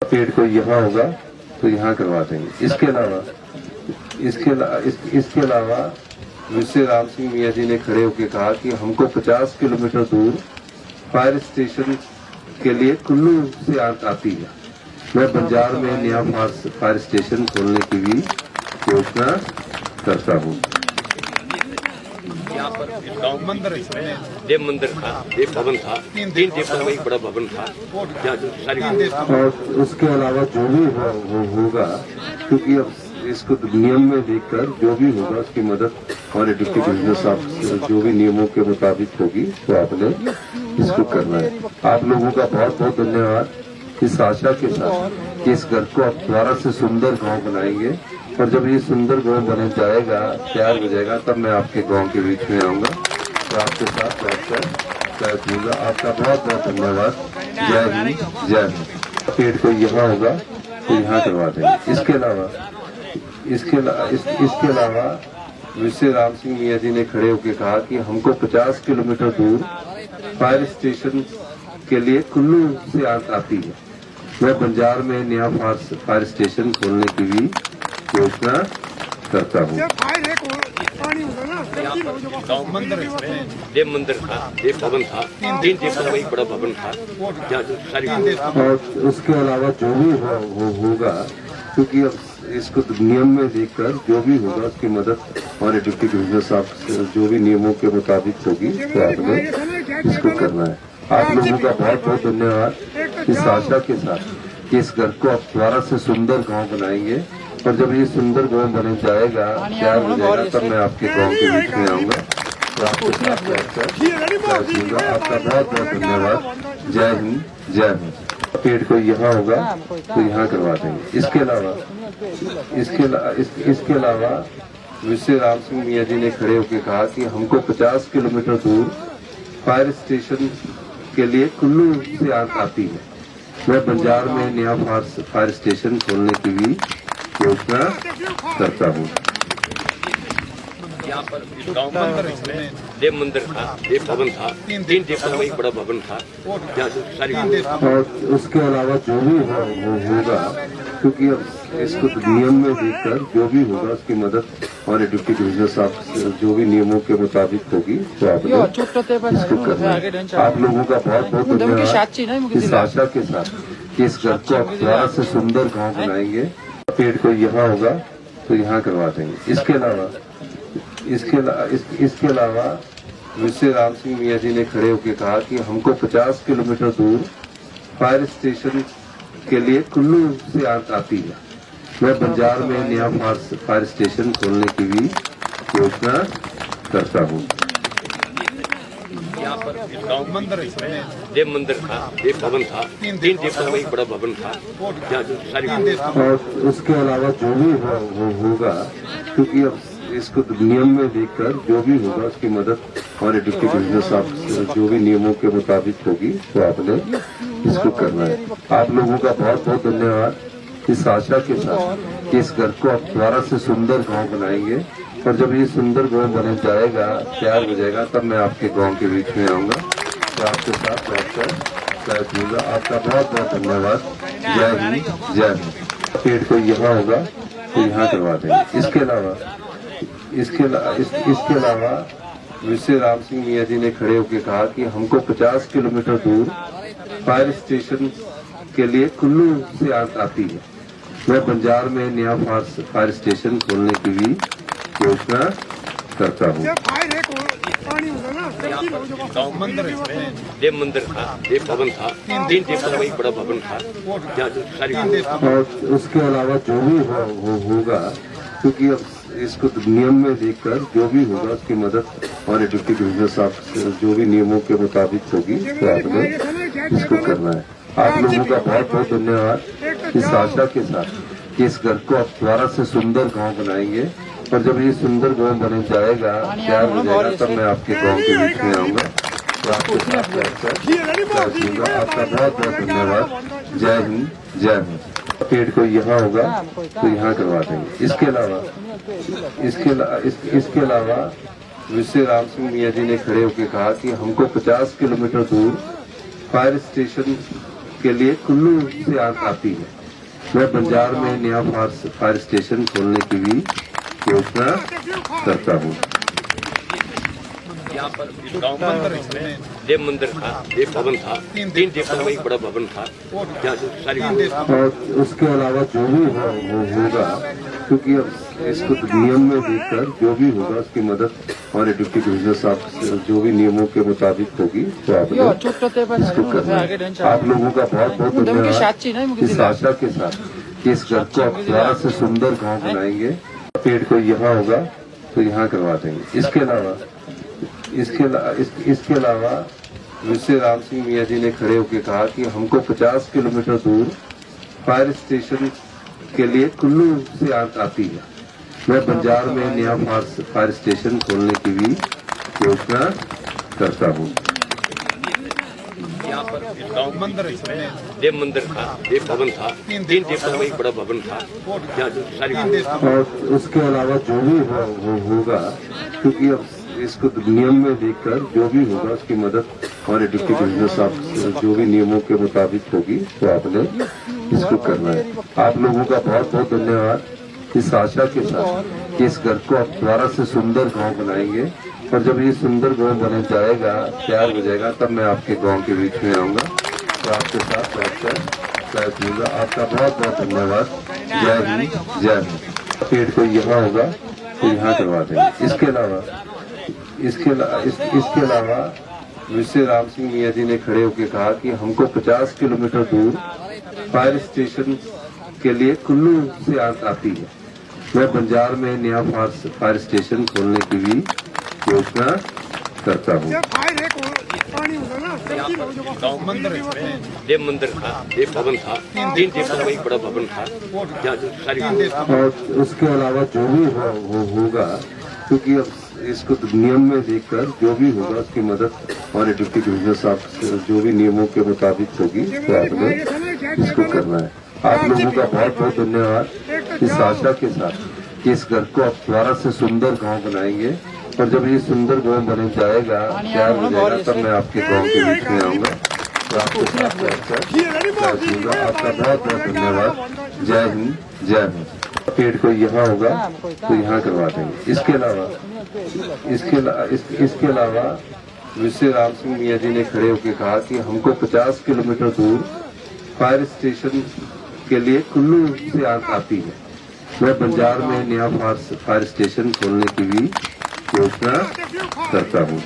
पेड़ को यहाँ होगा तो यहाँ करवा देंगे। इसके अलावा विश्व राम सिंह मियाँ जी ने खड़े होकर कहा कि हमको 50 किलोमीटर दूर फायर स्टेशन के लिए कुल्लू से आती है। मैं बंजार में नया फायर स्टेशन खोलने की भी घोषणा करता हूँ। यहाँ पर गाँव मंदिर है, देव मंदिर था, देव भवन था, 3 देवताओं का एक बड़ा भवन था। और उसके अलावा जो भी होगा, क्योंकि अब इसको नियम में देखकर जो भी होगा उसकी मदद हमारे डिप्टी कमिश्नर साहब जो भी नियमों के मुताबिक होगी तो आपने इसको करना है। आप लोगों का बहुत बहुत धन्यवाद। इस आशा के साथ कि इस घर को आप दोबारा से सुंदर गांव बनाएंगे और जब ये सुंदर गांव बन जाएगा, तैयार हो जाएगा, तब मैं आपके गांव के बीच में आऊंगा तो आपके साथ बैठकर दूंगा। आपका बहुत बहुत धन्यवाद। जय हिंद, जय हिंद। पेड़ को यहाँ होगा तो यहाँ करवा देंगे। इसके अलावा विश्व राम सिंह मियाँ जी ने खड़े होकर कहा कि हमको 50 किलोमीटर दूर फायर स्टेशन के लिए कुल्लू से आती है। मैं बंजार में नया फायर स्टेशन खोलने की भी घोषणा करता हूँ। गाँव मंदिर है, देव मंदिर था, देव भवन था, 3 देवताओं का एक बड़ा भवन था। और उसके अलावा जो भी होगा, क्योंकि अब इसको नियम में देखकर जो भी होगा उसकी मदद हमारे डिप्टी कमिश्नर साहब जो भी नियमों के मुताबिक होगी तो आपने इसको करना है। आप लोगों का बहुत बहुत धन्यवाद। इस आशा के साथ कि इस घर को आप दोबारा से सुंदर गांव बनाएंगे और जब ये सुंदर गांव बन जाएगा, तैयार हो जाएगा, तब मैं आपके गांव के बीच में आऊंगा तो आपके साथ बैठकर दूंगा। आपका बहुत बहुत धन्यवाद। जय हिंद, जय हिंद। पेड़ को यहाँ होगा तो यहाँ करवा देंगे। इसके अलावा विश्व राम सिंह मियाँ जी ने खड़े होकर कहा कि हमको 50 किलोमीटर दूर फायर स्टेशन के लिए कुल्लू से आती है। मैं बंजार में नया फायर स्टेशन खोलने की भी घोषणा करता हूँ। यहाँ पर गाँव मंदिर है, देव मंदिर था, देव भवन था, 3 देवताओं का एक बड़ा भवन था। और उसके अलावा जो भी होगा, क्योंकि अब इसको नियम में देखकर जो भी होगा उसकी मदद हमारे डिप्टी कमिश्नर साहब जो भी नियमों के मुताबिक होगी तो आपने इसको करना है। आप लोगों का बहुत बहुत धन्यवाद। इस आशा के साथ कि इस घर को आप दोबारा से सुंदर गांव बनाएंगे। पेड़ को यहाँ होगा तो यहाँ करवा देंगे। इसके अलावा विश्व राम सिंह मियाँ जी ने खड़े होकर कहा कि हमको 50 किलोमीटर दूर फायर स्टेशन के लिए कुल्लू से आती है। मैं बंजार में नया फायर स्टेशन खोलने की भी घोषणा करता हूँ। यहाँ पर गाँव मंदिर है, देव मंदिर था, देव भवन था, 3 देवताओं का एक बड़ा भवन था। और उसके अलावा जो भी होगा, क्योंकि अब इसको नियम में देखकर जो भी होगा उसकी मदद हमारे डिप्टी कमिश्नर साहब जो भी नियमों के मुताबिक होगी तो आपने इसको करना है। आप लोगों का बहुत बहुत धन्यवाद। इस आशा के साथ कि इस घर को आप दोबारा से सुंदर गांव बनाएंगे और जब ये सुंदर गांव बन जाएगा, तैयार हो जाएगा, तब मैं आपके गांव के बीच में आऊंगा तो आपके साथ बैठकर दूंगा। आपका बहुत बहुत धन्यवाद। जय हिंद, जय हिंद। पेड़ को यहाँ होगा तो यहाँ करवा देंगे। इसके अलावा विश्व राम सिंह मियाँ जी ने खड़े होकर कहा कि हमको 50 किलोमीटर दूर फायर स्टेशन के लिए कुल्लू से आती है। मैं बंजार में नया फायर स्टेशन खोलने की भी घोषणा करता हूँ। गाँव मंदिर है, देव मंदिर था, देव भवन था, 3 देवताओं का एक बड़ा भवन था। और उसके अलावा जो भी होगा, क्योंकि अब इसको नियम में देखकर जो भी होगा उसकी मदद हमारे डिप्टी कमिश्नर साहब जो भी नियमों के मुताबिक होगी तो आपने इसको करना है। आप लोगों का बहुत बहुत धन्यवाद। इस आशा के साथ कि इस घर को आप दोबारा से सुंदर गांव बनाएंगे और जब ये सुंदर गांव बन जाएगा, तैयार हो जाएगा, तब मैं आपके गांव के बीच में आऊंगा तो आपके साथ बैठकर दूंगा। आपका बहुत बहुत धन्यवाद। जय हिंद, जय हिंद। पेड़ को यहाँ होगा तो यहाँ करवा देंगे। इसके अलावा विश्व राम सिंह मियाँ जी ने खड़े होकर कहा कि हमको 50 किलोमीटर दूर फायर स्टेशन के लिए कुल्लू से आती है। मैं बंजार में नया फायर स्टेशन खोलने की भी योजना करता हूँ। यहाँ पर इस गाँव में देव मंदिर था, देव भवन था, 3 देवताओं का एक बड़ा भवन था, जहाँ से सारी और उसके अलावा जो भी होगा, क्योंकि अब इसको नियम में देखकर जो भी होगा उसकी मदद हमारे डिप्टी कमिश्नर साहब जो भी नियमों के मुताबिक होगी तो आपने इसको करना है। आप लोगों का बहुत बहुत धन्यवाद। इस आशा के साथ कि इस घर को आप दोबारा से सुंदर गाँव बनाएंगे। पेड़ को यहाँ होगा तो यहाँ करवा देंगे। इसके अलावा विश्व राम सिंह मियाँ जी ने खड़े होकर कहा कि हमको 50 किलोमीटर दूर फायर स्टेशन के लिए कुल्लू से आती है। मैं बंजार में नया फायर स्टेशन खोलने की भी योजना करता हूँ। यहाँ पर इस गाँव में देव मंदिर था, देव भवन था, 3 देवताओं का एक बड़ा भवन था, जहाँ से सारी और उसके अलावा जो भी होगा, क्योंकि अब इसको नियम में देखकर जो भी होगा उसकी मदद हमारे डिप्टी कमिश्नर साहब जो भी नियमों के मुताबिक होगी तो आपने इसको करना है। आप लोगों का बहुत बहुत धन्यवाद। इस आशा के साथ कि इस घर को आप दोबारा से सुंदर गांव बनाएंगे और जब ये सुंदर गांव बन जाएगा, तैयार हो जाएगा, तब मैं आपके गांव के बीच में आऊंगा तो आपके साथ बैठकर चाय पीऊंगा। आपका बहुत बहुत धन्यवाद। जय हिंद, जय हिंद। पेड़ को यहाँ होगा तो यहाँ करवा देंगे। इसके अलावा विश्व राम सिंह मियाँ जी ने खड़े होकर कहा कि हमको 50 किलोमीटर दूर फायर स्टेशन के लिए कुल्लू से आती है। मैं बंजार में नया फायर स्टेशन खोलने की भी योजना करता हूँ। देव मंदिर था, देव भवन था, 3 देवताओं का एक बड़ा भवन था, जहाँ से सारी और उसके अलावा जो भी होगा, क्योंकि अब इसको नियम में देखकर जो भी होगा उसकी मदद हमारे डिप्टी कमिश्नर साहब जो भी नियमों के मुताबिक होगी तो आपने इसको करना है। आप लोगों का बहुत बहुत धन्यवाद। इस आशा के साथ कि इस घर को आप दोबारा से सुंदर गांव बनाएंगे और जब ये सुंदर गांव बन जाएगा, तैयार हो जाएगा, तब मैं आपके गांव के बीच में आऊंगा तो आपके साथ बैठकर आपका बहुत बहुत धन्यवाद। जय हिंद, जय हिंद। पेड़ को यहाँ होगा तो यहाँ करवा देंगे। इसके अलावा विश्व राम सिंह मियाँ जी ने खड़े होकर कहा कि हमको 50 किलोमीटर दूर फायर स्टेशन के लिए कुल्लू से आती है। मैं बंजार में नया फायर स्टेशन खोलने की भी योजना करता हूँ।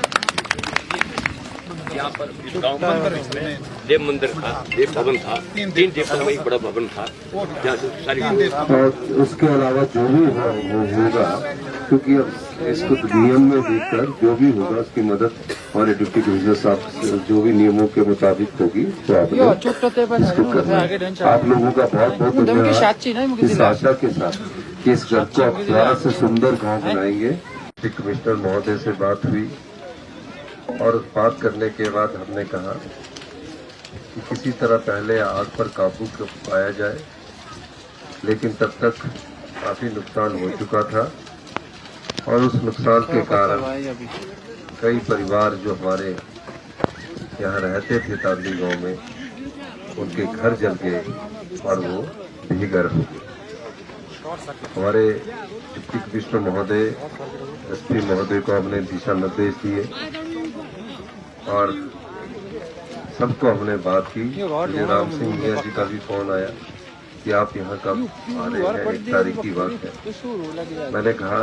यहाँ पर इस गाँव में देव मंदिर था, देव भवन था, 3 देवताओं का एक बड़ा भवन था, जहाँ से सारी और उसके अलावा जो भी होगा, क्योंकि अब इसको नियम में देखकर जो भी होगा उसकी मदद हमारे डिप्टी कमिश्नर साहब जो भी नियमों के मुताबिक होगी तो आपने इसको करना है। आप लोगों का बहुत बहुत धन्यवाद। इस आशा के साथ कि इस घर को आप दोबारा से सुंदर गाँव बनाएंगे। डिप्टी कमिश्नर महोदय से बात हुई और बात करने के बाद हमने कहा कि किसी तरह पहले आग पर काबू पाया जाए, लेकिन तब तक काफी नुकसान हो चुका था और उस नुकसान के कारण कई परिवार जो हमारे यहाँ रहते थे तांदी गांव में, उनके घर जल गए और वो बेघर हो गए। हमारे डिप्टी कमिश्नर महोदय, एसपी महोदय को हमने दिशा निर्देश दिए और सबको हमने बात की। मुझे राम सिंह मियाँ जी का भी फोन आया कि आप यहाँ कब आ रहे हैं, 1 तारीख की बात है। मैंने कहा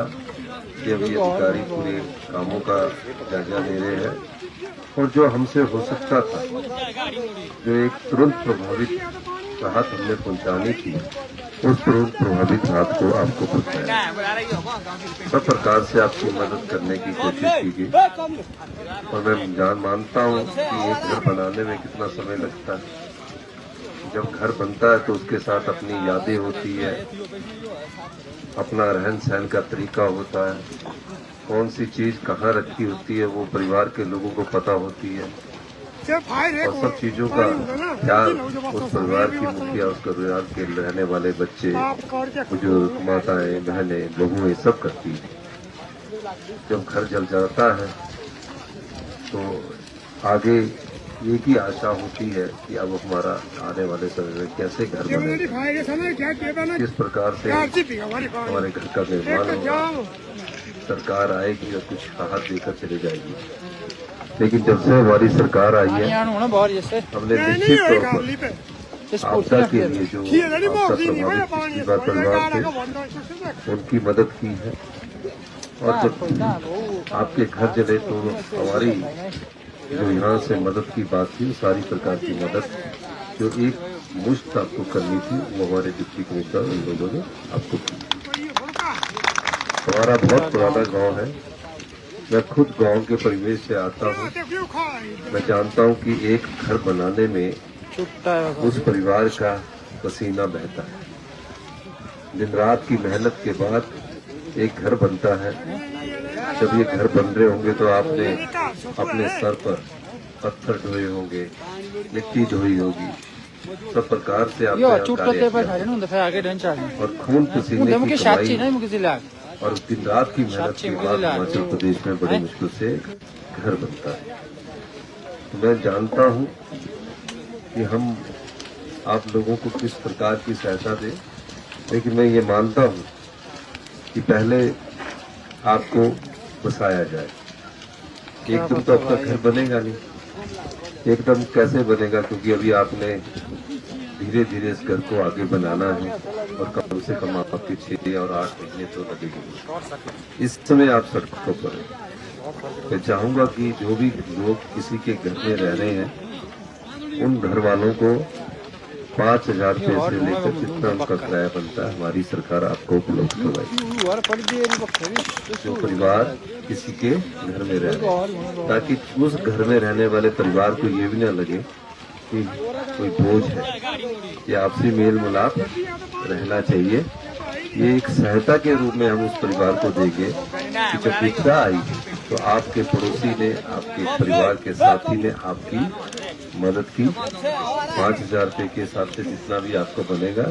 कि अभी अधिकारी पूरे कामों का जायजा ले रहे हैं और जो हमसे हो सकता था, जो एक तुरंत प्रभावित राहत हमने पहुँचानी थी, उस तुरंत प्रभावित राहत को आपको पहुँचाया। सब प्रकार से आपकी मदद करने की कोशिश की गई और मैं मानता हूँ कि एक घर बनाने में कितना समय लगता है। जब घर बनता है तो उसके साथ अपनी यादें होती है, अपना रहन सहन का तरीका होता है, कौन सी चीज कहाँ रखी होती है वो परिवार के लोगों को पता होती है और सब चीजों का ख्याल उस परिवार की मुखिया, उस परिवार के रहने वाले बच्चे, बुजुर्ग, माताएं, बहनें, बहुएं सब करती है। जब घर जल जाता है तो आगे एक ही आशा होती है कि अब हमारा आने वाले समय में कैसे घर बने, किस प्रकार से हमारे घर का निर्माण होगा। सरकार आएगी और कुछ राहत देकर चली जाएगी, लेकिन जब से हमारी सरकार आई है हमने निश्चित तौर पर आपदा के लिए जो आपदा प्रभावित परिवार थे उनकी मदद की है। और जब आपके घर जले तो हमारी जो यहाँ से मदद की बात थी, सारी प्रकार की मदद जो एक मुश्त आपको करनी थी वो हमारे डिप्टी कमिश्नर उन लोगों ने आपको की। हमारा बहुत पुराना गांव है, मैं खुद गांव के परिवेश से आता हूँ। मैं जानता हूँ कि एक घर बनाने में उस परिवार का पसीना बहता है। दिन रात की मेहनत के बाद एक घर बनता है। जब ये घर बन रहे होंगे तो आपने अपने सर पर पत्थर ढोए होंगे, मिट्टी ढोई होगी, सब प्रकार से आपने और खून पसीने की कमाई और दिन रात की मेहनत के बाद हिमाचल प्रदेश में बड़ी मुश्किल से घर बनता है। तो मैं जानता हूँ कि हम आप लोगों को किस प्रकार की सहायता दें, लेकिन मैं ये मानता हूँ कि पहले आपको बसाया जाए। एकदम तो आपका घर बनेगा नहीं, एकदम कैसे बनेगा, क्योंकि अभी आपने धीरे धीरे इस घर को आगे बनाना है और कम से कम आपके 6 और 8 महीने तो लगेंगे। इस समय आप सड़कों पर हैं। मैं चाहूंगा कि जो भी लोग किसी के घर में रह रहे हैं उन घर वालों को 5,000 रुपये से लेकर जितना उनका किराया बनता है हमारी सरकार आपको उपलब्ध करवाएगी। जो परिवार किसी के घर में रह रहे हैं, ताकि उस घर में रहने वाले परिवार को ये भी ना लगे कि कोई बोझ है, ये आपसी मेल मिलाप रहना चाहिए। ये एक सहायता के रूप में हम उस परिवार को देंगे कि जब विपदा आई तो आपके पड़ोसी ने, आपके परिवार के साथी ने आपकी मदद की। 5,000 रुपये के हिसाब से जितना भी आपको बनेगा